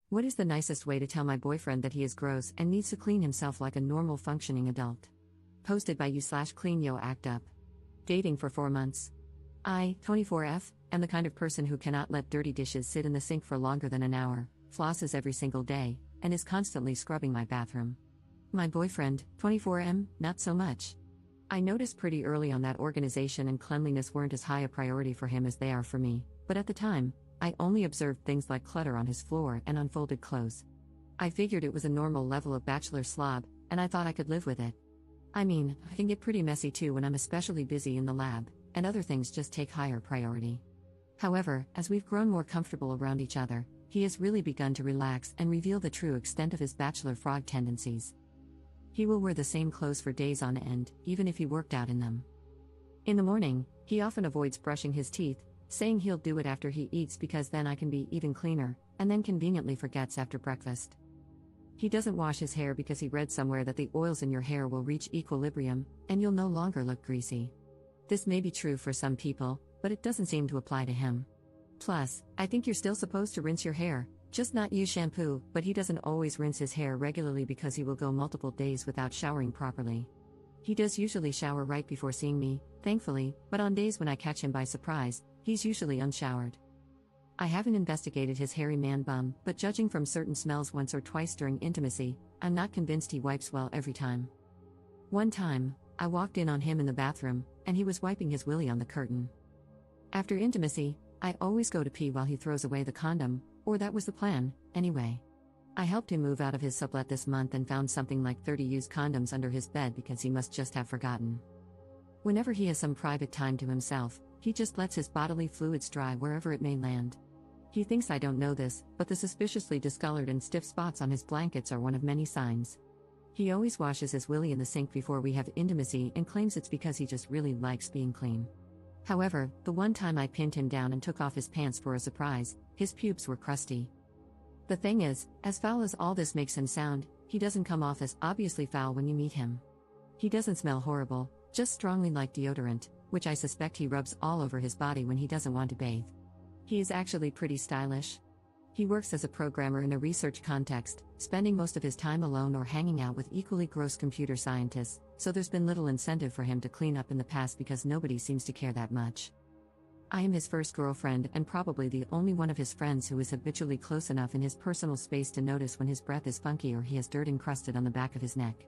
What is the nicest way to tell my boyfriend that he is gross and needs to clean himself like a normal functioning adult? Posted by you/clean yo act up. Dating for 4 months. I, 24F, am the kind of person who cannot let dirty dishes sit in the sink for longer than an hour, flosses every single day, and is constantly scrubbing my bathroom. My boyfriend, 24M, not so much. I noticed pretty early on that organization and cleanliness weren't as high a priority for him as they are for me, but at the time, I only observed things like clutter on his floor and unfolded clothes. I figured it was a normal level of bachelor slob, and I thought I could live with it. I mean, I can get pretty messy too when I'm especially busy in the lab, and other things just take higher priority. However, as we've grown more comfortable around each other, he has really begun to relax and reveal the true extent of his bachelor frog tendencies. He will wear the same clothes for days on end, even if he worked out in them. In the morning, he often avoids brushing his teeth, saying he'll do it after he eats because then I can be even cleaner, and then conveniently forgets after breakfast. He doesn't wash his hair because he read somewhere that the oils in your hair will reach equilibrium, and you'll no longer look greasy. This may be true for some people, but it doesn't seem to apply to him. Plus, I think you're still supposed to rinse your hair, just not use shampoo, but he doesn't always rinse his hair regularly because he will go multiple days without showering properly. He does usually shower right before seeing me, thankfully, but on days when I catch him by surprise, he's usually unshowered. I haven't investigated his hairy man bum, but judging from certain smells once or twice during intimacy, I'm not convinced he wipes well every time. One time, I walked in on him in the bathroom, and he was wiping his willy on the curtain. After intimacy, I always go to pee while he throws away the condom, or that was the plan, anyway. I helped him move out of his sublet this month and found something like 30 used condoms under his bed because he must just have forgotten. Whenever he has some private time to himself, he just lets his bodily fluids dry wherever it may land. He thinks I don't know this, but the suspiciously discolored and stiff spots on his blankets are one of many signs. He always washes his willy in the sink before we have intimacy and claims it's because he just really likes being clean. However, the one time I pinned him down and took off his pants for a surprise, his pubes were crusty. The thing is, as foul as all this makes him sound, he doesn't come off as obviously foul when you meet him. He doesn't smell horrible, just strongly like deodorant, which I suspect he rubs all over his body when he doesn't want to bathe. He is actually pretty stylish. He works as a programmer in a research context, spending most of his time alone or hanging out with equally gross computer scientists, so there's been little incentive for him to clean up in the past because nobody seems to care that much. I am his first girlfriend and probably the only one of his friends who is habitually close enough in his personal space to notice when his breath is funky or he has dirt encrusted on the back of his neck.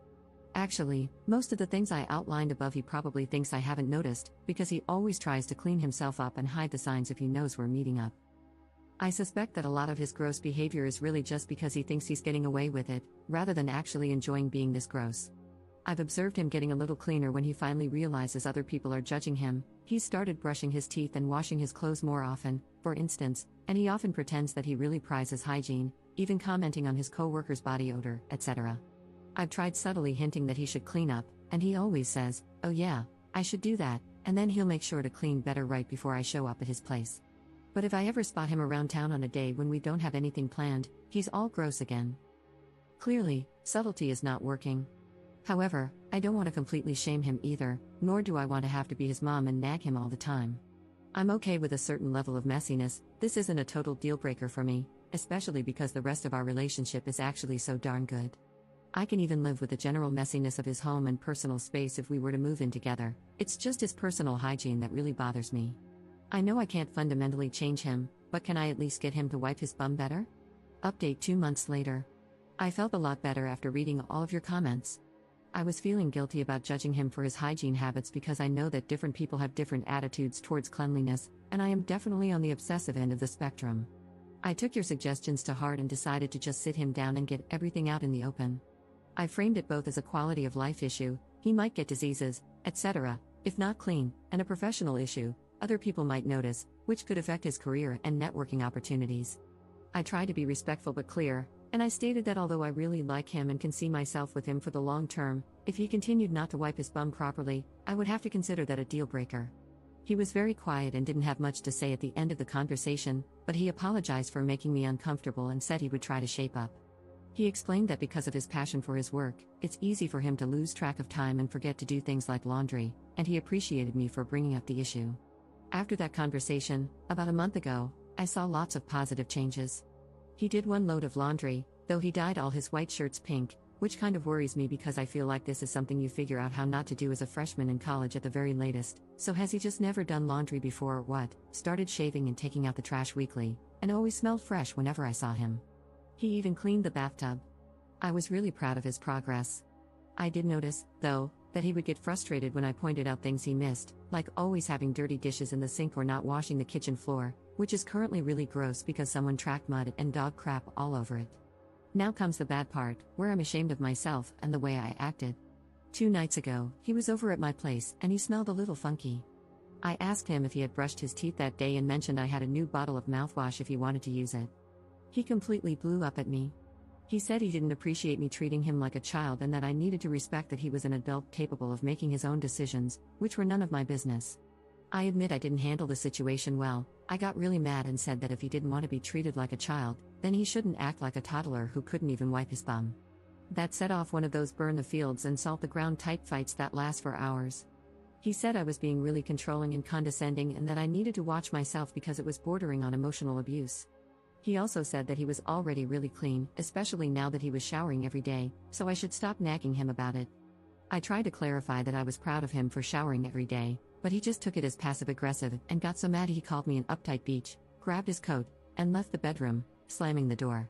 Actually, most of the things I outlined above he probably thinks I haven't noticed, because he always tries to clean himself up and hide the signs if he knows we're meeting up. I suspect that a lot of his gross behavior is really just because he thinks he's getting away with it, rather than actually enjoying being this gross. I've observed him getting a little cleaner when he finally realizes other people are judging him. He's started brushing his teeth and washing his clothes more often, for instance, and he often pretends that he really prizes hygiene, even commenting on his co-worker's body odor, etc. I've tried subtly hinting that he should clean up, and he always says, "Oh yeah, I should do that," and then he'll make sure to clean better right before I show up at his place. But if I ever spot him around town on a day when we don't have anything planned, he's all gross again. Clearly, subtlety is not working. However, I don't want to completely shame him either, nor do I want to have to be his mom and nag him all the time. I'm okay with a certain level of messiness. This isn't a total deal breaker for me, especially because the rest of our relationship is actually so darn good. I can even live with the general messiness of his home and personal space if we were to move in together. It's just his personal hygiene that really bothers me. I know I can't fundamentally change him, but can I at least get him to wipe his bum better? Update 2 months later. I felt a lot better after reading all of your comments. I was feeling guilty about judging him for his hygiene habits because I know that different people have different attitudes towards cleanliness, and I am definitely on the obsessive end of the spectrum. I took your suggestions to heart and decided to just sit him down and get everything out in the open. I framed it both as a quality of life issue, he might get diseases, etc., if not clean, and a professional issue, other people might notice, which could affect his career and networking opportunities. I tried to be respectful but clear, and I stated that although I really like him and can see myself with him for the long term, if he continued not to wipe his bum properly, I would have to consider that a deal breaker. He was very quiet and didn't have much to say at the end of the conversation, but he apologized for making me uncomfortable and said he would try to shape up. He explained that because of his passion for his work, it's easy for him to lose track of time and forget to do things like laundry, and he appreciated me for bringing up the issue. After that conversation, about a month ago, I saw lots of positive changes. He did one load of laundry, though he dyed all his white shirts pink, which kind of worries me because I feel like this is something you figure out how not to do as a freshman in college at the very latest. So has he just never done laundry before or what? Started shaving and taking out the trash weekly, and always smelled fresh whenever I saw him. He even cleaned the bathtub. I was really proud of his progress. I did notice, though, that he would get frustrated when I pointed out things he missed, like always having dirty dishes in the sink or not washing the kitchen floor, which is currently really gross because someone tracked mud and dog crap all over it. Now comes the bad part, where I'm ashamed of myself and the way I acted. 2 nights ago, he was over at my place and he smelled a little funky. I asked him if he had brushed his teeth that day and mentioned I had a new bottle of mouthwash if he wanted to use it. He completely blew up at me. He said he didn't appreciate me treating him like a child and that I needed to respect that he was an adult capable of making his own decisions, which were none of my business. I admit I didn't handle the situation well. I got really mad and said that if he didn't want to be treated like a child, then he shouldn't act like a toddler who couldn't even wipe his bum. That set off one of those burn the fields and salt the ground type fights that last for hours. He said I was being really controlling and condescending and that I needed to watch myself because it was bordering on emotional abuse. He also said that he was already really clean, especially now that he was showering every day, so I should stop nagging him about it. I tried to clarify that I was proud of him for showering every day, but he just took it as passive-aggressive and got so mad he called me an uptight beach, grabbed his coat, and left the bedroom, slamming the door.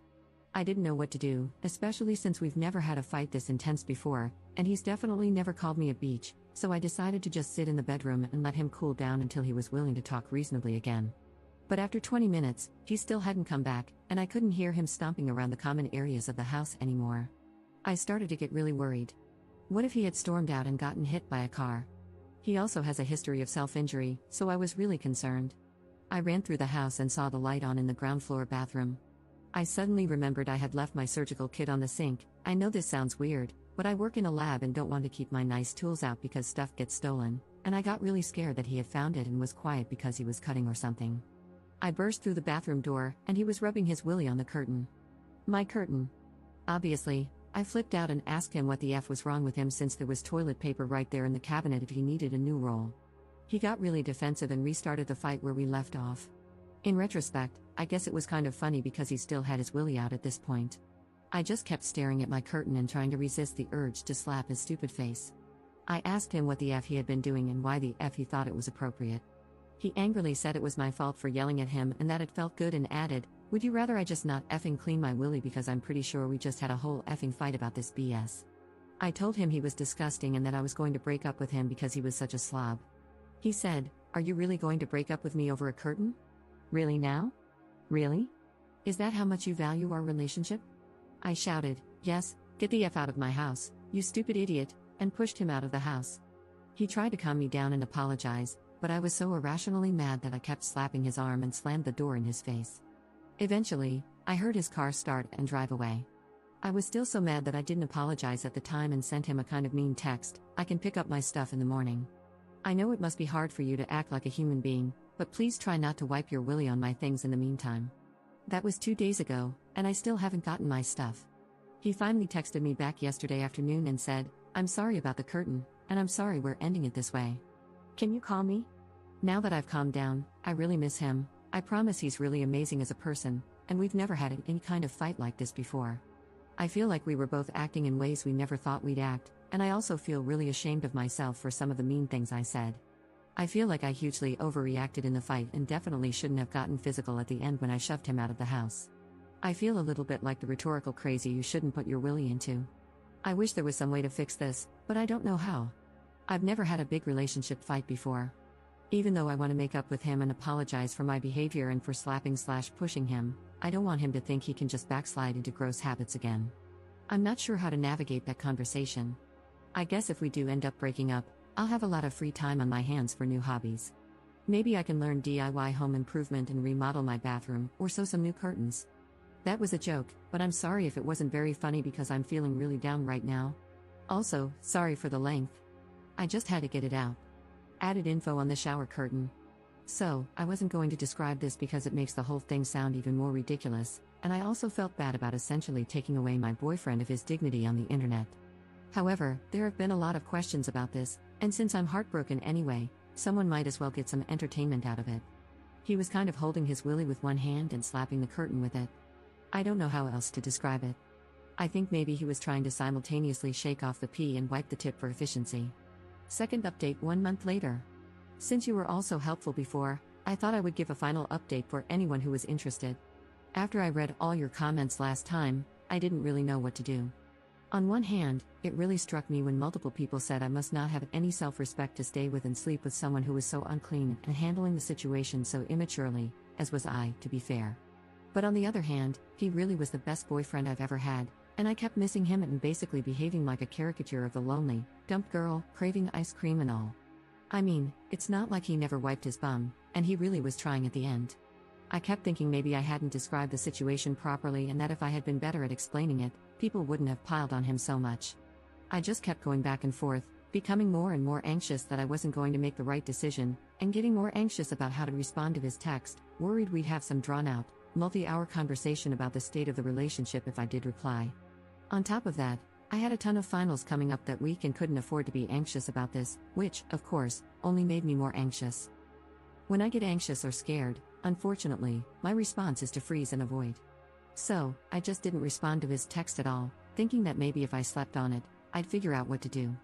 I didn't know what to do, especially since we've never had a fight this intense before, and he's definitely never called me a beach, so I decided to just sit in the bedroom and let him cool down until he was willing to talk reasonably again. But after 20 minutes, he still hadn't come back, and I couldn't hear him stomping around the common areas of the house anymore. I started to get really worried. What if he had stormed out and gotten hit by a car? He also has a history of self-injury, so I was really concerned. I ran through the house and saw the light on in the ground floor bathroom. I suddenly remembered I had left my surgical kit on the sink. I know this sounds weird, but I work in a lab and don't want to keep my nice tools out because stuff gets stolen, and I got really scared that he had found it and was quiet because he was cutting or something. I burst through the bathroom door, and he was rubbing his willy on the curtain. My curtain. Obviously, I flipped out and asked him what the F was wrong with him since there was toilet paper right there in the cabinet if he needed a new roll. He got really defensive and restarted the fight where we left off. In retrospect, I guess it was kind of funny because he still had his willy out at this point. I just kept staring at my curtain and trying to resist the urge to slap his stupid face. I asked him what the F he had been doing and why the F he thought it was appropriate. He angrily said it was my fault for yelling at him and that it felt good and added, "Would you rather I just not effing clean my willy because I'm pretty sure we just had a whole effing fight about this BS." I told him he was disgusting and that I was going to break up with him because he was such a slob. He said, "Are you really going to break up with me over a curtain? Really now? Really? Is that how much you value our relationship?" I shouted, "Yes, get the F out of my house, you stupid idiot," and pushed him out of the house. He tried to calm me down and apologize, but I was so irrationally mad that I kept slapping his arm and slammed the door in his face. Eventually, I heard his car start and drive away. I was still so mad that I didn't apologize at the time and sent him a kind of mean text, "I can pick up my stuff in the morning. I know it must be hard for you to act like a human being, but please try not to wipe your willy on my things in the meantime." That was 2 days ago, and I still haven't gotten my stuff. He finally texted me back yesterday afternoon and said, "I'm sorry about the curtain, and I'm sorry we're ending it this way. Can you call me?" Now that I've calmed down, I really miss him. I promise he's really amazing as a person, and we've never had any kind of fight like this before. I feel like we were both acting in ways we never thought we'd act, and I also feel really ashamed of myself for some of the mean things I said. I feel like I hugely overreacted in the fight and definitely shouldn't have gotten physical at the end when I shoved him out of the house. I feel a little bit like the rhetorical crazy you shouldn't put your willy into. I wish there was some way to fix this, but I don't know how. I've never had a big relationship fight before. Even though I want to make up with him and apologize for my behavior and for slapping/pushing him, I don't want him to think he can just backslide into gross habits again. I'm not sure how to navigate that conversation. I guess if we do end up breaking up, I'll have a lot of free time on my hands for new hobbies. Maybe I can learn DIY home improvement and remodel my bathroom, or sew some new curtains. That was a joke, but I'm sorry if it wasn't very funny because I'm feeling really down right now. Also, sorry for the length. I just had to get it out. Added info on the shower curtain. So, I wasn't going to describe this because it makes the whole thing sound even more ridiculous, and I also felt bad about essentially taking away my boyfriend of his dignity on the internet. However, there have been a lot of questions about this, and since I'm heartbroken anyway, someone might as well get some entertainment out of it. He was kind of holding his willy with one hand and slapping the curtain with it. I don't know how else to describe it. I think maybe he was trying to simultaneously shake off the pee and wipe the tip for efficiency. Second update 1 month later. Since you were all so helpful before, I thought I would give a final update for anyone who was interested. After I read all your comments last time, I didn't really know what to do. On one hand, it really struck me when multiple people said I must not have any self-respect to stay with and sleep with someone who was so unclean and handling the situation so immaturely, as was I, to be fair. But on the other hand, he really was the best boyfriend I've ever had, and I kept missing him and basically behaving like a caricature of the lonely, dumped girl, craving ice cream and all. I mean, it's not like he never wiped his bum, and he really was trying at the end. I kept thinking maybe I hadn't described the situation properly and that if I had been better at explaining it, people wouldn't have piled on him so much. I just kept going back and forth, becoming more and more anxious that I wasn't going to make the right decision, and getting more anxious about how to respond to his text, worried we'd have some drawn-out, multi-hour conversation about the state of the relationship if I did reply. On top of that, I had a ton of finals coming up that week and couldn't afford to be anxious about this, which, of course, only made me more anxious. When I get anxious or scared, unfortunately, my response is to freeze and avoid. So, I just didn't respond to his text at all, thinking that maybe if I slept on it, I'd figure out what to do.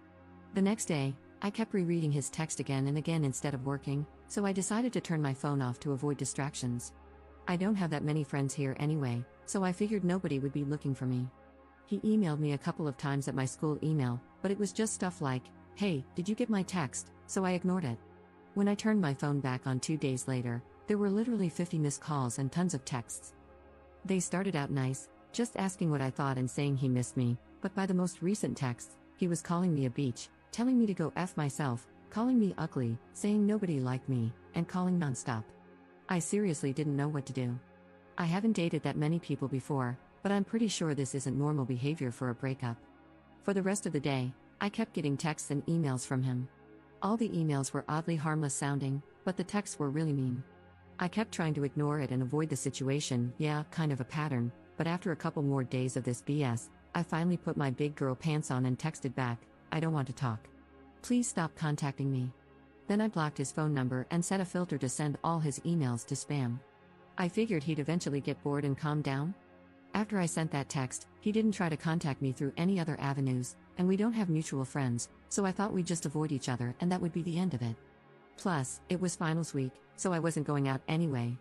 The next day, I kept rereading his text again and again instead of working, so I decided to turn my phone off to avoid distractions. I don't have that many friends here anyway, so I figured nobody would be looking for me. He emailed me a couple of times at my school email, but it was just stuff like, "Hey, did you get my text?" So I ignored it. When I turned my phone back on 2 days later, there were literally 50 missed calls and tons of texts. They started out nice, just asking what I thought and saying he missed me, but by the most recent texts, he was calling me a beach, telling me to go F myself, calling me ugly, saying nobody liked me, and calling nonstop. I seriously didn't know what to do. I haven't dated that many people before, but I'm pretty sure this isn't normal behavior for a breakup. For the rest of the day, I kept getting texts and emails from him. All the emails were oddly harmless sounding, but the texts were really mean. I kept trying to ignore it and avoid the situation, yeah, kind of a pattern, but after a couple more days of this BS, I finally put my big girl pants on and texted back, "I don't want to talk. Please stop contacting me." Then I blocked his phone number and set a filter to send all his emails to spam. I figured he'd eventually get bored and calm down. After I sent that text, he didn't try to contact me through any other avenues, and we don't have mutual friends, so I thought we'd just avoid each other and that would be the end of it. Plus, it was finals week, so I wasn't going out anyway.